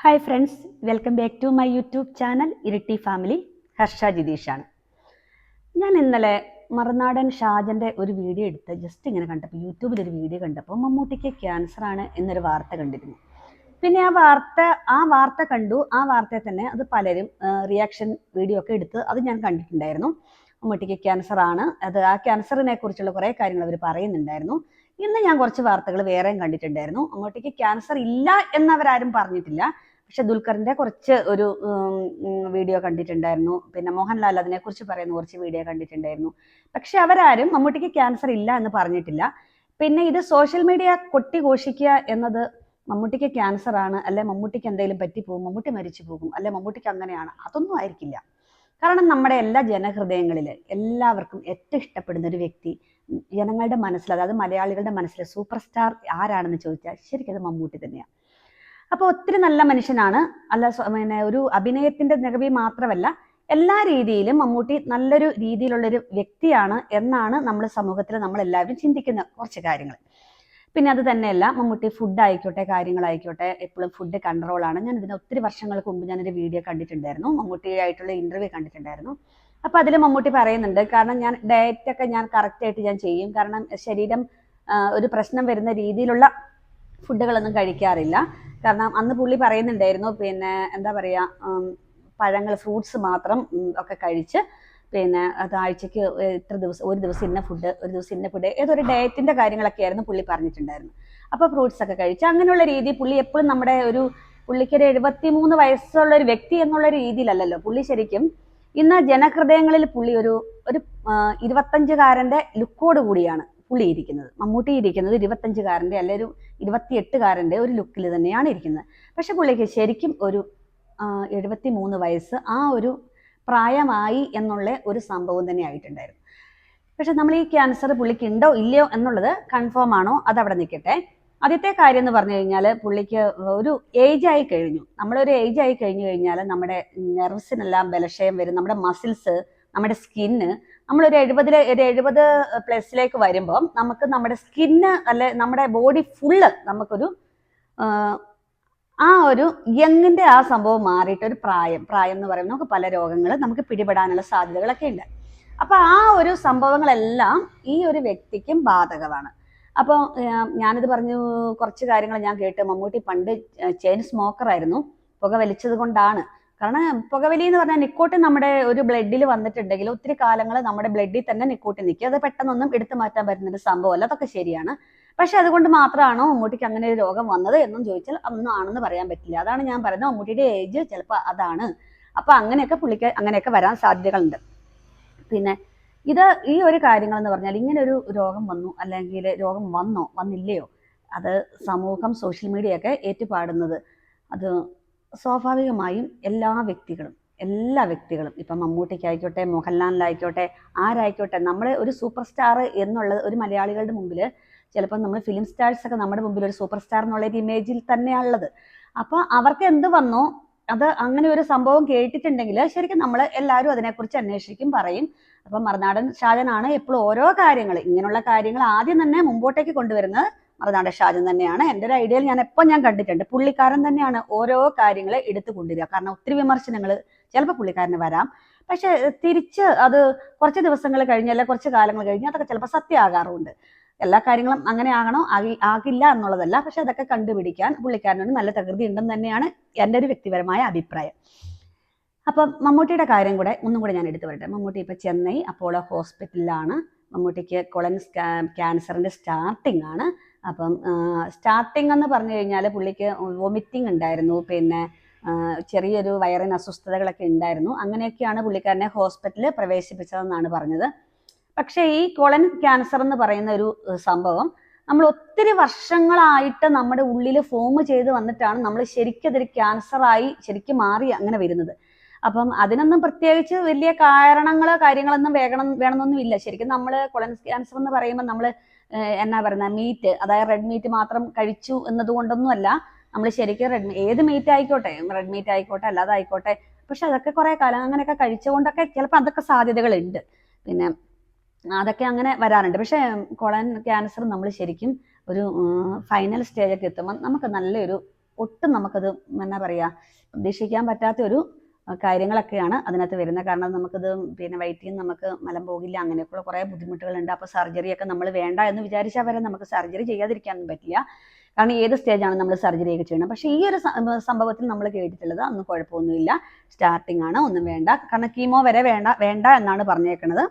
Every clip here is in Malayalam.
Hi friends, welcome back to my YouTube channel Iritty family. Harsha ജിതീഷാണ്. ഞാൻ ഇന്നലെ മറുനാടൻ ഷാജൻ്റെ ഒരു വീഡിയോ എടുത്ത് ജസ്റ്റ് ഇങ്ങനെ കണ്ടപ്പോൾ, യൂട്യൂബിലൊരു വീഡിയോ കണ്ടപ്പോൾ മമ്മൂട്ടിക്ക് ക്യാൻസർ ആണ് എന്നൊരു വാർത്ത കണ്ടിരുന്നു. പിന്നെ ആ വാർത്ത കണ്ടു. ആ വാർത്തയിൽ തന്നെ അത് പലരും റിയാക്ഷൻ വീഡിയോ ഒക്കെ എടുത്ത് അത് ഞാൻ കണ്ടിട്ടുണ്ടായിരുന്നു. മമ്മൂട്ടിക്ക് ക്യാൻസർ ആണ്, അത് ആ ക്യാൻസറിനെ കുറിച്ചുള്ള കുറേ കാര്യങ്ങൾ അവർ പറയുന്നുണ്ടായിരുന്നു. ഇന്ന് ഞാൻ കുറച്ച് വാർത്തകൾ വേറെയും കണ്ടിട്ടുണ്ടായിരുന്നു. മമ്മൂട്ടിക്ക് ക്യാൻസർ ഇല്ല എന്നവരാരും പറഞ്ഞിട്ടില്ല. പക്ഷെ ദുൽഖറിന്റെ കുറച്ച് ഒരു വീഡിയോ കണ്ടിട്ടുണ്ടായിരുന്നു. പിന്നെ മോഹൻലാൽ അതിനെക്കുറിച്ച് പറയുന്ന കുറച്ച് വീഡിയോ കണ്ടിട്ടുണ്ടായിരുന്നു. പക്ഷെ അവരാരും മമ്മൂട്ടിക്ക് ക്യാൻസർ ഇല്ല എന്ന് പറഞ്ഞിട്ടില്ല. പിന്നെ ഇത് സോഷ്യൽ മീഡിയ കൊട്ടിഘോഷിക്കുക എന്നത് മമ്മൂട്ടിക്ക് ക്യാൻസർ ആണ്, അല്ലെ മമ്മൂട്ടിക്ക് എന്തെങ്കിലും പറ്റിപ്പോകും, മമ്മൂട്ടി മരിച്ചു പോകും, അല്ലെ മമ്മൂട്ടിക്ക് അങ്ങനെയാണ്, അതൊന്നും ആയിരിക്കില്ല. കാരണം നമ്മുടെ എല്ലാ ജനഹൃദയങ്ങളിൽ എല്ലാവർക്കും ഏറ്റവും ഇഷ്ടപ്പെടുന്ന ഒരു വ്യക്തി, ജനങ്ങളുടെ മനസ്സിൽ, അതായത് മലയാളികളുടെ മനസ്സിൽ സൂപ്പർ സ്റ്റാർ ആരാണെന്ന് ചോദിച്ചാൽ ശരിക്കും അത് മമ്മൂട്ടി തന്നെയാണ്. അപ്പോൾ ഒത്തിരി നല്ല മനുഷ്യനാണ്. പിന്നെ ഒരു അഭിനയത്തിന്റെ നിറവി മാത്രമല്ല, എല്ലാ രീതിയിലും മമ്മൂട്ടി നല്ലൊരു രീതിയിലുള്ളൊരു വ്യക്തിയാണ് എന്നാണ് നമ്മൾ സമൂഹത്തിൽ നമ്മളെല്ലാവരും ചിന്തിക്കുന്ന കുറച്ച് കാര്യങ്ങൾ. പിന്നെ അത് തന്നെയല്ല, മമ്മൂട്ടി ഫുഡ് ആയിക്കോട്ടെ, കാര്യങ്ങളായിക്കോട്ടെ, എപ്പോഴും ഫുഡ് കൺട്രോളാണ്. ഞാൻ ഇതിന് ഒത്തിരി വർഷങ്ങൾക്ക് മുമ്പ് ഞാനൊരു വീഡിയോ കണ്ടിട്ടുണ്ടായിരുന്നു, മമ്മൂട്ടിയായിട്ടുള്ള ഇന്റർവ്യൂ കണ്ടിട്ടുണ്ടായിരുന്നു. അപ്പോൾ അതിൽ മമ്മൂട്ടി പറയുന്നുണ്ട്, കാരണം ഞാൻ ഡയറ്റൊക്കെ ഞാൻ കറക്റ്റായിട്ട് ഞാൻ ചെയ്യും, കാരണം ശരീരം ഒരു പ്രശ്നം വരുന്ന രീതിയിലുള്ള ഫുഡുകളൊന്നും കഴിക്കാറില്ല. കാരണം അന്ന് പുള്ളി പറയുന്നുണ്ടായിരുന്നു, പിന്നെ എന്താ പറയുക, പഴങ്ങൾ, ഫ്രൂട്ട്സ് മാത്രം ഒക്കെ കഴിച്ച്, പിന്നെ അത് ആഴ്ചക്ക് ഇത്ര ദിവസം, ഒരു ദിവസം ഇന്ന ഫുഡ്, ഒരു ദിവസം ഇന്ന ഫുഡ്, ഏതൊരു ഡയറ്റിന്റെ കാര്യങ്ങളൊക്കെ ആയിരുന്നു പുള്ളി പറഞ്ഞിട്ടുണ്ടായിരുന്നു. അപ്പോൾ ഫ്രൂട്ട്സ് ഒക്കെ കഴിച്ച് അങ്ങനെയുള്ള രീതി പുള്ളി എപ്പോഴും നമ്മുടെ പുള്ളിക്കൊരു 73 വയസ്സുള്ള ഒരു വ്യക്തി എന്നുള്ള രീതിയിലല്ലല്ലോ പുള്ളി. ശരിക്കും ഇന്ന് ജനഹൃദയങ്ങളിൽ പുള്ളി ഒരു 25-കാരന്റെ ലുക്കോട് കൂടിയാണ് പുള്ളി ഇരിക്കുന്നത്. മമ്മൂട്ടി ഇരിക്കുന്നത് 25-കാരന്റെ അല്ലെ ഒരു 28-കാരന്റെ ഒരു ലുക്കിൽ തന്നെയാണ് ഇരിക്കുന്നത്. പക്ഷെ പുള്ളിക്ക് ശരിക്കും ഒരു 73 വയസ്സ് ആ ഒരു പ്രായമായി എന്നുള്ള ഒരു സംഭവം തന്നെ ആയിട്ടുണ്ടായിരുന്നു. പക്ഷെ നമ്മൾ ഈ ക്യാൻസർ പുള്ളിക്ക് ഉണ്ടോ ഇല്ലയോ എന്നുള്ളത് കൺഫേം ആണോ അതവിടെ നിൽക്കട്ടെ. ആദ്യത്തെ കാര്യം എന്ന് പറഞ്ഞു കഴിഞ്ഞാൽ, പുള്ളിക്ക് ഒരു ഏജ് ആയി കഴിഞ്ഞു. നമ്മളൊരു ഏജ് ആയി കഴിഞ്ഞു കഴിഞ്ഞാൽ നമ്മുടെ നെർവ്സിനെല്ലാം ബലക്ഷയം വരും. നമ്മുടെ മസിൽസ്, നമ്മുടെ സ്കിന്ന്, നമ്മളൊരു 70+ വരുമ്പോൾ നമുക്ക് നമ്മുടെ സ്കിന്ന് അല്ലെ നമ്മുടെ ബോഡി ഫുള്ള് നമുക്കൊരു ആ ഒരു യങ്ങിന്റെ ആ സംഭവം മാറിയിട്ട് ഒരു പ്രായം എന്ന് പറയുമ്പോൾ നമുക്ക് പല രോഗങ്ങൾ നമുക്ക് പിടിപെടാനുള്ള സാധ്യതകളൊക്കെ ഉണ്ട്. അപ്പൊ ആ ഒരു സംഭവങ്ങളെല്ലാം ഈ ഒരു വ്യക്തിക്കും ബാധകമാണ്. അപ്പോൾ ഞാനിത് പറഞ്ഞു, കുറച്ച് കാര്യങ്ങൾ ഞാൻ കേട്ട്, മമ്മൂട്ടി പണ്ട് ചെയിൻ സ്മോക്കർ ആയിരുന്നു, പുക വലിച്ചത് കൊണ്ടാണ്. കാരണം പുകവലി എന്ന് പറഞ്ഞാൽ നിക്കോട്ടിൻ നമ്മുടെ ഒരു ബ്ലഡിൽ വന്നിട്ടുണ്ടെങ്കിൽ ഒത്തിരി കാലങ്ങൾ നമ്മുടെ ബ്ലഡിൽ തന്നെ നിക്കോട്ടിൻ നിൽക്കുക. അത് പെട്ടെന്നൊന്നും എടുത്തു മാറ്റാൻ പറ്റുന്നൊരു സംഭവമല്ല, അതൊക്കെ ശരിയാണ്. പക്ഷെ അതുകൊണ്ട് മാത്രമാണോ മമ്മൂട്ടിക്ക് അങ്ങനെ ഒരു രോഗം വന്നത് എന്നും ചോദിച്ചാൽ അതൊന്നും ആണെന്ന് പറയാൻ പറ്റില്ല. അതാണ് ഞാൻ പറയുന്നത്, മമ്മൂട്ടിയുടെ ഏജ് ചിലപ്പോൾ അതാണ്. അപ്പൊ അങ്ങനെയൊക്കെ പുള്ളിക്ക് അങ്ങനെയൊക്കെ വരാൻ സാധ്യതകളുണ്ട്. പിന്നെ ഈ ഒരു കാര്യങ്ങൾ എന്ന് പറഞ്ഞാൽ, ഇങ്ങനെ ഒരു രോഗം വന്നു, അല്ലെങ്കിൽ രോഗം വന്നോ വന്നില്ലയോ, അത് സമൂഹം, സോഷ്യൽ മീഡിയ ഒക്കെ ഏറ്റുപാടുന്നത് അത് സ്വാഭാവികമായും എല്ലാ വ്യക്തികളും ഇപ്പം മമ്മൂട്ടിക്കായിക്കോട്ടെ, മോഹൻലാലിലായിക്കോട്ടെ, ആരായിക്കോട്ടെ, നമ്മളെ ഒരു സൂപ്പർ സ്റ്റാർ എന്നുള്ളത് ഒരു മലയാളികളുടെ മുമ്പിൽ, ചിലപ്പോൾ നമ്മൾ ഫിലിം സ്റ്റാർസ് ഒക്കെ നമ്മുടെ മുമ്പിൽ ഒരു സൂപ്പർ സ്റ്റാർ എന്നുള്ള ഒരു ഇമേജിൽ തന്നെയാണുള്ളത്. അപ്പൊ അവർക്ക് എന്ത് വന്നോ, അത് അങ്ങനെ ഒരു സംഭവം കേട്ടിട്ടുണ്ടെങ്കിൽ ശരിക്കും നമ്മൾ എല്ലാവരും അതിനെക്കുറിച്ച് അന്വേഷിക്കും, പറയും. അപ്പൊ മറുനാടൻ ഷാജനാണ് എപ്പോഴും ഓരോ കാര്യങ്ങൾ, ഇങ്ങനെയുള്ള കാര്യങ്ങൾ ആദ്യം തന്നെ മുമ്പോട്ടേക്ക് കൊണ്ടുവരുന്നത് മറുനാടൻ ഷാജൻ തന്നെയാണ്. എൻ്റെ ഒരു ഐഡിയയിൽ ഞാൻ കണ്ടിട്ടുണ്ട്, പുള്ളിക്കാരൻ തന്നെയാണ് ഓരോ കാര്യങ്ങൾ എടുത്തു കൊണ്ടുവരിക. കാരണം ഒത്തിരി വിമർശനങ്ങൾ ചിലപ്പോൾ പുള്ളിക്കാരന് വരാം, പക്ഷെ തിരിച്ച് അത് കുറച്ച് ദിവസങ്ങൾ കഴിഞ്ഞ്, അല്ലെ കുറച്ച് കാലങ്ങൾ കഴിഞ്ഞ് അതൊക്കെ ചിലപ്പോൾ സത്യമാകാറുണ്ട്. എല്ലാ കാര്യങ്ങളും അങ്ങനെ ആകില്ല എന്നുള്ളതല്ല, പക്ഷെ അതൊക്കെ കണ്ടുപിടിക്കാൻ പുള്ളിക്കാരനൊരു നല്ല പ്രകൃതി ഉണ്ടെന്ന് തന്നെയാണ് എൻ്റെ ഒരു വ്യക്തിപരമായ അഭിപ്രായം. അപ്പം മമ്മൂട്ടിയുടെ കാര്യം ഒന്നും കൂടെ ഞാൻ എടുത്തു പറയട്ടെ. മമ്മൂട്ടി ഇപ്പം ചെന്നൈ അപ്പോളോ ഹോസ്പിറ്റലിലാണ്. മമ്മൂട്ടിക്ക് കൊളൻ ക്യാൻസറിന്റെ സ്റ്റാർട്ടിംഗ് ആണ്. അപ്പം സ്റ്റാർട്ടിംഗ് എന്ന് പറഞ്ഞു കഴിഞ്ഞാൽ പുള്ളിക്ക് വോമിറ്റിംഗ് ഉണ്ടായിരുന്നു, പിന്നെ ചെറിയൊരു വയറിന് അസ്വസ്ഥതകളൊക്കെ ഉണ്ടായിരുന്നു. അങ്ങനെയൊക്കെയാണ് പുള്ളിക്കാരനെ ഹോസ്പിറ്റലിൽ പ്രവേശിപ്പിച്ചതെന്നാണ് പറഞ്ഞത്. പക്ഷേ ഈ കൊളൻ ക്യാൻസർ എന്ന് പറയുന്ന ഒരു സംഭവം നമ്മൾ ഒത്തിരി വർഷങ്ങളായിട്ട് നമ്മുടെ ഉള്ളിൽ ഫോം ചെയ്ത് വന്നിട്ടാണ് നമ്മൾ ശരിക്കും അതൊരു ക്യാൻസറായി ശരിക്കും മാറി അങ്ങനെ വരുന്നത്. അപ്പം അതിനൊന്നും പ്രത്യേകിച്ച് വലിയ കാര്യങ്ങളൊന്നും വേണമെന്നൊന്നും ഇല്ല. ശരിക്കും നമ്മൾ കൊളൻ ക്യാൻസർ എന്ന് പറയുമ്പോൾ നമ്മൾ എന്നാ പറയുന്ന മീറ്റ്, അതായത് റെഡ് മീറ്റ് മാത്രം കഴിച്ചു എന്നതുകൊണ്ടൊന്നുമല്ല. നമ്മൾ ശരിക്കും ഏത് മീറ്റ് ആയിക്കോട്ടെ, റെഡ് മീറ്റ് ആയിക്കോട്ടെ, അല്ലാതെ ആയിക്കോട്ടെ, പക്ഷെ അതൊക്കെ കുറെ കാലം അങ്ങനെയൊക്കെ കഴിച്ചുകൊണ്ടൊക്കെ ചിലപ്പോൾ അതൊക്കെ സാധ്യതകളുണ്ട്. പിന്നെ അതൊക്കെ അങ്ങനെ വരാറുണ്ട്. പക്ഷെ കൊളൻ ക്യാൻസർ നമ്മൾ ശരിക്കും ഒരു ഫൈനൽ സ്റ്റേജൊക്കെ എത്തുമ്പോൾ നമുക്ക് നല്ലൊരു ഒട്ടും നമുക്കത് എന്നാ പറയുക പ്രതീക്ഷിക്കാൻ പറ്റാത്ത ഒരു കാര്യങ്ങളൊക്കെയാണ് അതിനകത്ത് വരുന്നത്. കാരണം നമുക്കത് പിന്നെ വയറ്റിൽ നിന്ന് നമുക്ക് മലം പോകില്ല, അങ്ങനെയൊക്കെയുള്ള കുറേ ബുദ്ധിമുട്ടുകളുണ്ട്. അപ്പോൾ സർജറിയൊക്കെ നമ്മൾ വേണ്ട എന്ന് വിചാരിച്ചാൽ വരെ നമുക്ക് സർജറി ചെയ്യാതിരിക്കാനൊന്നും പറ്റില്ല. കാരണം ഏത് സ്റ്റേജാണ് നമ്മൾ സർജറിയൊക്കെ ചെയ്യണം. പക്ഷേ ഈ ഒരു സംഭവത്തിൽ നമ്മൾ കേട്ടിട്ടുള്ളത് അന്ന് കുഴപ്പമൊന്നുമില്ല, സ്റ്റാർട്ടിംഗ് ആണ്, ഒന്നും വേണ്ട, കാരണം കീമോ വരെ വേണ്ട എന്നാണ് പറഞ്ഞേക്കുന്നത്.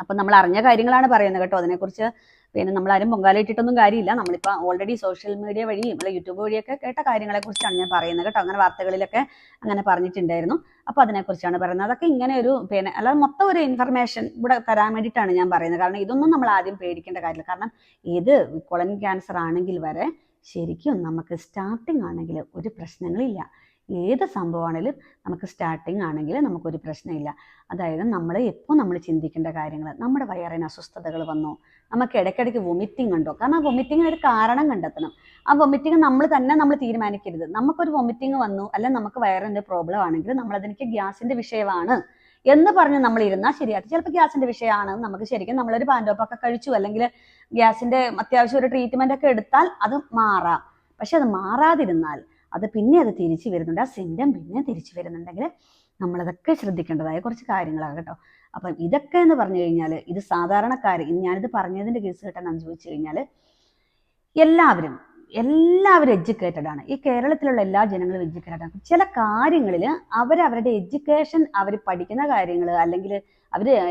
അപ്പം നമ്മൾ അറിഞ്ഞ കാര്യങ്ങളാണ് പറയുന്നത് കേട്ടോ. അതിനെക്കുറിച്ച് പിന്നെ നമ്മളാരും പൊങ്കാലയിട്ടിട്ടൊന്നും കാര്യമില്ല. നമ്മളിപ്പോൾ ഓൾറെഡി സോഷ്യൽ മീഡിയ വഴിയും അല്ല യൂട്യൂബ് വഴിയൊക്കെ കേട്ട കാര്യങ്ങളെക്കുറിച്ചാണ് ഞാൻ പറയുന്നത് കേട്ടോ. അങ്ങനെ വാർത്തകളിലൊക്കെ അങ്ങനെ പറഞ്ഞിട്ടുണ്ടായിരുന്നു. അപ്പോൾ അതിനെക്കുറിച്ചാണ് പറയുന്നത്. അതൊക്കെ ഇങ്ങനെ ഒരു പിന്നെ അല്ലാതെ മൊത്തം ഒരു ഇൻഫർമേഷൻ ഇവിടെ തരാൻ വേണ്ടിയിട്ടാണ് ഞാൻ പറയുന്നത്. കാരണം ഇതൊന്നും നമ്മൾ ആദ്യം പേടിക്കേണ്ട കാര്യമില്ല. കാരണം ഏത് കൊളൻ ക്യാൻസർ ആണെങ്കിൽ വരെ ശരിക്കും നമുക്ക് സ്റ്റാർട്ടിങ് ആണെങ്കിൽ ഒരു പ്രശ്നങ്ങളില്ല. ഏത് സംഭവമാണെങ്കിലും നമുക്ക് സ്റ്റാർട്ടിങ് ആണെങ്കിൽ നമുക്കൊരു പ്രശ്നമില്ല. അതായത് നമ്മൾ ചിന്തിക്കേണ്ട കാര്യങ്ങൾ, നമ്മുടെ വയറിന് അസ്വസ്ഥതകൾ വന്നോ, നമുക്ക് ഇടയ്ക്കിടയ്ക്ക് വൊമിറ്റിംഗ് ഉണ്ടോ. കാരണം ആ വൊമിറ്റിങ്ങിന് ഒരു കാരണം കണ്ടെത്തണം. ആ വൊമിറ്റിംഗ് നമ്മൾ തീരുമാനിക്കരുത്. നമുക്കൊരു വൊമിറ്റിംഗ് വന്നു, അല്ലെങ്കിൽ നമുക്ക് വയറിൻ്റെ പ്രോബ്ലം ആണെങ്കിൽ നമ്മളതെനിക്ക് ഗ്യാസിൻ്റെ വിഷയമാണ് എന്ന് പറഞ്ഞ് നമ്മൾ ഇരുന്നാൽ ശരിയാക്കി. ചിലപ്പോൾ ഗ്യാസിൻ്റെ വിഷയമാണ്, നമുക്ക് ശരിക്കും നമ്മളൊരു പാൻറ്റോപ്പൊക്കെ കഴിച്ചു അല്ലെങ്കിൽ ഗ്യാസിൻ്റെ അത്യാവശ്യം ഒരു ട്രീറ്റ്മെൻ്റ് ഒക്കെ എടുത്താൽ അത് മാറാം. പക്ഷെ അത് മാറാതിരുന്നാൽ അത് തിരിച്ചു വരുന്നുണ്ട്, ആ സിംറ്റം പിന്നെ തിരിച്ചു വരുന്നുണ്ടെങ്കിൽ നമ്മളതൊക്കെ ശ്രദ്ധിക്കേണ്ടതായ കുറച്ച് കാര്യങ്ങളാണ് കേട്ടോ. അപ്പം ഇതൊക്കെ എന്ന് പറഞ്ഞു കഴിഞ്ഞാൽ ഇത് സാധാരണക്കാർ, ഞാനിത് പറഞ്ഞതിൻ്റെ കേസ് കേട്ടാണെന്ന് ചോദിച്ചു കഴിഞ്ഞാൽ എല്ലാവരും എഡ്യൂക്കേറ്റഡ് ആണ്. ഈ കേരളത്തിലുള്ള എല്ലാ ജനങ്ങളും എഡ്യൂക്കേറ്റഡ് ആണ്. ചില കാര്യങ്ങളിൽ അവരവരുടെ എഡ്യൂക്കേഷൻ, അവർ പഠിക്കുന്ന കാര്യങ്ങൾ, അല്ലെങ്കിൽ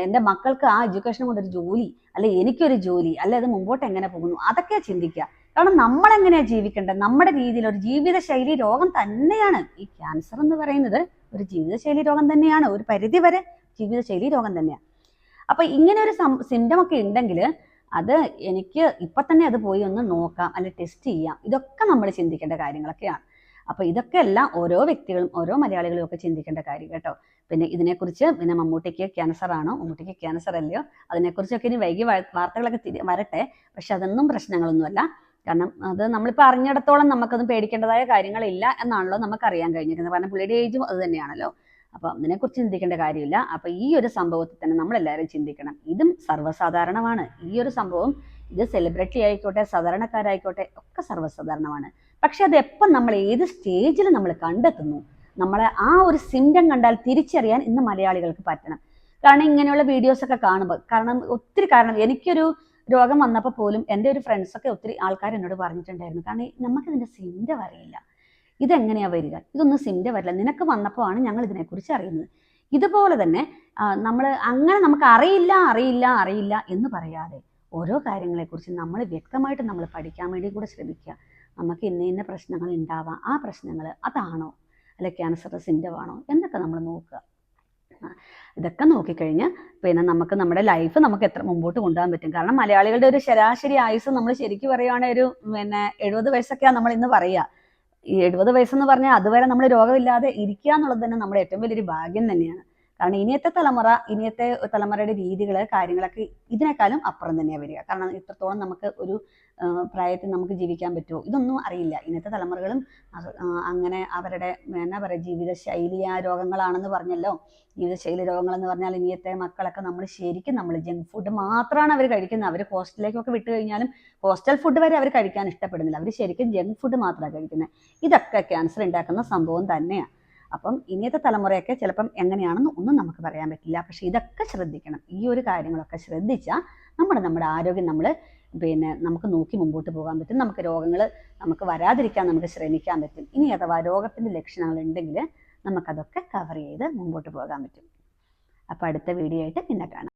എൻ്റെ മക്കൾക്ക് ആ എഡ്യൂക്കേഷൻ കൊണ്ടൊരു ജോലി, അല്ലെ എനിക്കൊരു ജോലി, അല്ലെ അത് മുമ്പോട്ട് എങ്ങനെ പോകുന്നു, അതൊക്കെ ചിന്തിക്കുക. കാരണം നമ്മളെങ്ങനെയാണ് ജീവിക്കേണ്ടത്, നമ്മുടെ രീതിയിൽ ഒരു ജീവിതശൈലി രോഗം തന്നെയാണ് ഈ ക്യാൻസർ എന്ന് പറയുന്നത്. ഒരു ജീവിതശൈലി രോഗം തന്നെയാണ്, ഒരു പരിധി വരെ ജീവിതശൈലി രോഗം തന്നെയാണ്. അപ്പൊ ഇങ്ങനെ ഒരു സിംറ്റം ഒക്കെ ഉണ്ടെങ്കിൽ അത് എനിക്ക് ഇപ്പം തന്നെ അത് പോയി ഒന്ന് നോക്കാം, അല്ലെ ടെസ്റ്റ് ചെയ്യാം. ഇതൊക്കെ നമ്മൾ ചിന്തിക്കേണ്ട കാര്യങ്ങളൊക്കെയാണ്. അപ്പോൾ ഇതൊക്കെ എല്ലാം ഓരോ വ്യക്തികളും ഓരോ മലയാളികളും ഒക്കെ ചിന്തിക്കേണ്ട കാര്യം കേട്ടോ. പിന്നെ ഇതിനെക്കുറിച്ച് പിന്നെ മമ്മൂട്ടിക്ക് ക്യാൻസർ ആണോ, മമ്മൂട്ടിക്ക് ക്യാൻസർ അല്ലയോ, അതിനെക്കുറിച്ചൊക്കെ ഇനി വൈകി വാർത്തകളൊക്കെ വരട്ടെ. പക്ഷെ അതൊന്നും പ്രശ്നങ്ങളൊന്നുമല്ല. കാരണം അത് നമ്മളിപ്പോൾ അറിഞ്ഞിടത്തോളം നമുക്കൊന്നും പേടിക്കേണ്ടതായ കാര്യങ്ങളില്ല എന്നാണല്ലോ നമുക്കറിയാൻ കഴിഞ്ഞിരിക്കുന്നത്. കാരണം പുള്ളിയുടെ ഏജും അത് തന്നെയാണല്ലോ. അപ്പം അതിനെക്കുറിച്ച് ചിന്തിക്കേണ്ട കാര്യമില്ല. അപ്പം ഈ ഒരു സംഭവത്തിൽ തന്നെ നമ്മളെല്ലാവരും ചിന്തിക്കണം. ഇതും സർവ്വസാധാരണമാണ്. ഈ ഒരു സംഭവം ഇത് സെലിബ്രിറ്റി ആയിക്കോട്ടെ, സാധാരണക്കാരായിക്കോട്ടെ, ഒക്കെ സർവ്വസാധാരണമാണ്. പക്ഷെ അത് എപ്പം നമ്മൾ ഏത് സ്റ്റേജിൽ നമ്മൾ കണ്ടെത്തുന്നു, നമ്മളെ ആ ഒരു സിംറ്റം കണ്ടാൽ തിരിച്ചറിയാൻ ഇന്ന് മലയാളികൾക്ക് പറ്റണം. കാരണം ഇങ്ങനെയുള്ള വീഡിയോസൊക്കെ കാണുമ്പോൾ, കാരണം എനിക്കൊരു രോഗം വന്നപ്പോൾ പോലും എൻ്റെ ഒരു ഫ്രണ്ട്സൊക്കെ ഒത്തിരി ആൾക്കാർ എന്നോട് പറഞ്ഞിട്ടുണ്ടായിരുന്നു. കാരണം നമുക്കിതിൻ്റെ സിംറ്റം അറിയില്ല, ഇതെങ്ങനെയാണ് വരിക, ഇതൊന്നും സിംറ്റം വരില്ല, നിനക്ക് വന്നപ്പോഴാണ് ഞങ്ങൾ ഇതിനെക്കുറിച്ച് അറിയുന്നത്. ഇതുപോലെ തന്നെ നമുക്ക് അറിയില്ല എന്ന് പറയാതെ ഓരോ കാര്യങ്ങളെക്കുറിച്ച് നമ്മൾ വ്യക്തമായിട്ട് നമ്മൾ പഠിക്കാൻ വേണ്ടി കൂടെ ശ്രമിക്കുക. നമുക്ക് ഇന്ന പ്രശ്നങ്ങൾ ഉണ്ടാവാം, ആ പ്രശ്നങ്ങൾ അതാണോ അല്ലെ ക്യാൻസർ സിംറ്റം ആണോ എന്നൊക്കെ നമ്മൾ നോക്കുക. ഇതൊക്കെ നോക്കിക്കഴിഞ്ഞ് പിന്നെ നമുക്ക് നമ്മുടെ ലൈഫ് നമുക്ക് എത്ര മുമ്പോട്ട് കൊണ്ടുപോകാൻ പറ്റും. കാരണം മലയാളികളുടെ ഒരു ശരാശരി ആയുസ് നമ്മൾ ശരിക്കും പറയുകയാണെങ്കിൽ ഒരു 70 വയസ്സൊക്കെയാണ് നമ്മൾ ഇന്ന് പറയുക. ഈ 70 വയസ്സെന്ന് പറഞ്ഞാൽ അതുവരെ നമ്മൾ രോഗമില്ലാതെ ഇരിക്കുക എന്നുള്ളത് തന്നെ നമ്മുടെ ഏറ്റവും വലിയൊരു ഭാഗ്യം തന്നെയാണ്. കാരണം ഇനിയത്തെ തലമുറയുടെ രീതികൾ കാര്യങ്ങളൊക്കെ ഇതിനേക്കാളും അപ്പുറം തന്നെയാണ് വരിക. കാരണം ഇത്രത്തോളം നമുക്ക് ഒരു പ്രായത്തിൽ നമുക്ക് ജീവിക്കാൻ പറ്റുമോ ഇതൊന്നും അറിയില്ല. ഇന്നത്തെ തലമുറകളും അങ്ങനെ അവരുടെ എന്നാ പറയുക ജീവിതശൈലി രോഗങ്ങളാണെന്ന് പറഞ്ഞല്ലോ. ജീവിതശൈലി രോഗങ്ങളെന്ന് പറഞ്ഞാൽ ഇനിയത്തെ മക്കളൊക്കെ നമ്മൾ ജങ്ക് ഫുഡ് മാത്രമാണ് അവർ കഴിക്കുന്നത്. അവർ ഹോസ്റ്റലിലേക്കൊക്കെ വിട്ട് കഴിഞ്ഞാലും ഹോസ്റ്റൽ ഫുഡ് വരെ അവർ കഴിക്കാൻ ഇഷ്ടപ്പെടുന്നില്ല. അവർ ശരിക്കും ജങ്ക് ഫുഡ് മാത്രമാണ് കഴിക്കുന്നത്. ഇതൊക്കെ ക്യാൻസർ ഉണ്ടാക്കുന്ന സംഭവം തന്നെയാണ്. അപ്പം ഇന്നത്തെ തലമുറയൊക്കെ ചിലപ്പം എങ്ങനെയാണെന്ന് ഒന്നും നമുക്ക് പറയാൻ പറ്റില്ല. പക്ഷെ ഇതൊക്കെ ശ്രദ്ധിക്കണം. ഈ ഒരു കാര്യങ്ങളൊക്കെ ശ്രദ്ധിച്ചാൽ നമ്മുടെ ആരോഗ്യം നമുക്ക് നോക്കി മുമ്പോട്ട് പോകാൻ പറ്റും. നമുക്ക് രോഗങ്ങൾ നമുക്ക് വരാതിരിക്കാൻ നമുക്ക് ശ്രമിക്കാൻ പറ്റും. ഇനി അഥവാ രോഗത്തിൻ്റെ ലക്ഷണങ്ങൾ ഉണ്ടെങ്കിൽ നമുക്കതൊക്കെ കവർ ചെയ്ത് മുമ്പോട്ട് പോകാൻ പറ്റും. അപ്പോൾ അടുത്ത വീഡിയോ ആയിട്ട് പിന്നെ കാണാം.